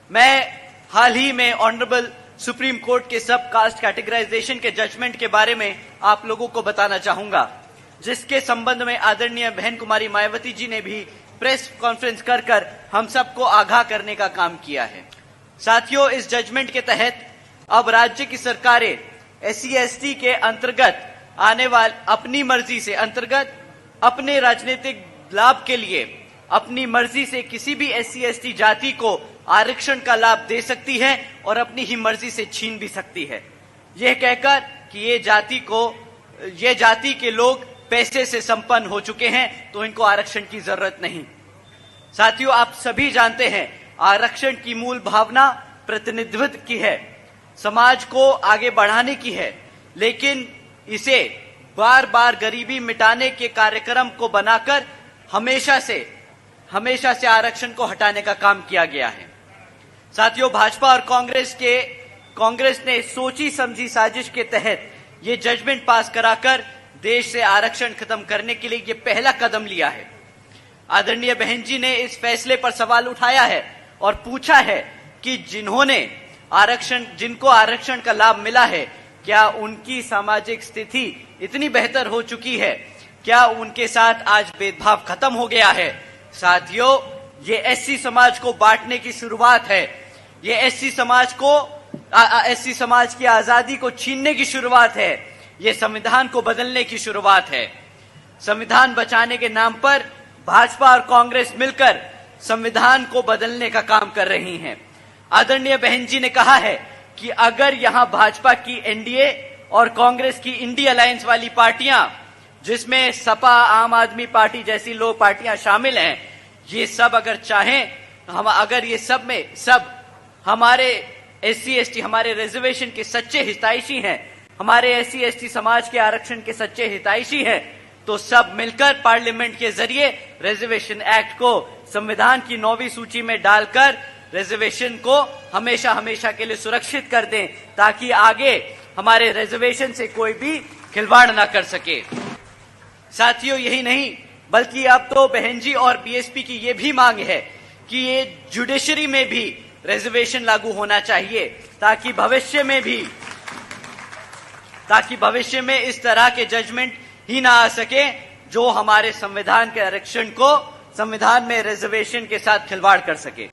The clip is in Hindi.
मैं हाल ही में ऑनरेबल सुप्रीम कोर्ट के सब कास्ट कैटेगराइजेशन के जजमेंट के बारे में आप लोगों को बताना चाहूंगा, जिसके संबंध में आदरणीय बहन कुमारी मायावती जी ने भी प्रेस कॉन्फ्रेंस कर हम सबको आगाह करने का काम किया है। साथियों, इस जजमेंट के तहत अब राज्य की सरकारें SC/ST के अंतर्गत आने वाले अपनी मर्जी से अपने राजनीतिक लाभ के लिए अपनी मर्जी से किसी भी SC/ST जाति को आरक्षण का लाभ दे सकती है और अपनी ही मर्जी से छीन भी सकती है, यह कहकर कि ये जाति के लोग पैसे से संपन्न हो चुके हैं तो इनको आरक्षण की जरूरत नहीं। साथियों, आप सभी जानते हैं आरक्षण की मूल भावना प्रतिनिधित्व की है, समाज को आगे बढ़ाने की है, लेकिन इसे बार बार गरीबी मिटाने के कार्यक्रम को बनाकर हमेशा से आरक्षण को हटाने का काम किया गया है। साथियों, भाजपा और कांग्रेस ने सोची समझी साजिश के तहत ये जजमेंट पास कराकर देश से आरक्षण खत्म करने के लिए ये पहला कदम लिया है। आदरणीय बहन जी ने इस फैसले पर सवाल उठाया है और पूछा है कि जिनको आरक्षण का लाभ मिला है, क्या उनकी सामाजिक स्थिति इतनी बेहतर हो चुकी है? क्या उनके साथ आज भेदभाव खत्म हो गया है? साथियों, ये SC समाज को बांटने की शुरुआत है, ये SC समाज की आजादी को छीनने की शुरुआत है, ये संविधान को बदलने की शुरुआत है। संविधान बचाने के नाम पर भाजपा और कांग्रेस मिलकर संविधान को बदलने का काम कर रही हैं। आदरणीय बहन जी ने कहा है कि अगर यहां भाजपा की NDA और कांग्रेस की इंडिया अलायंस वाली पार्टियां, जिसमें सपा, आम आदमी पार्टी जैसी लोग पार्टियां शामिल हैं, ये सब अगर चाहें, अगर ये सब में सब हमारे SC/ST हमारे रिजर्वेशन के सच्चे हितैषी हैं, हमारे SC/ST समाज के आरक्षण के सच्चे हितैषी हैं, तो सब मिलकर पार्लियामेंट के जरिए रिजर्वेशन एक्ट को संविधान की 9वीं सूची में डालकर रिजर्वेशन को हमेशा के लिए सुरक्षित कर दें, ताकि आगे हमारे रिजर्वेशन से कोई भी खिलवाड़ ना कर सके। साथियों, यही नहीं बल्कि अब तो बहन जी और BSP की ये भी मांग है कि ये जुडिशरी में भी रिजर्वेशन लागू होना चाहिए, ताकि भविष्य में इस तरह के जजमेंट ही ना आ सके जो हमारे संविधान के आरक्षण को संविधान में रिजर्वेशन के साथ खिलवाड़ कर सके।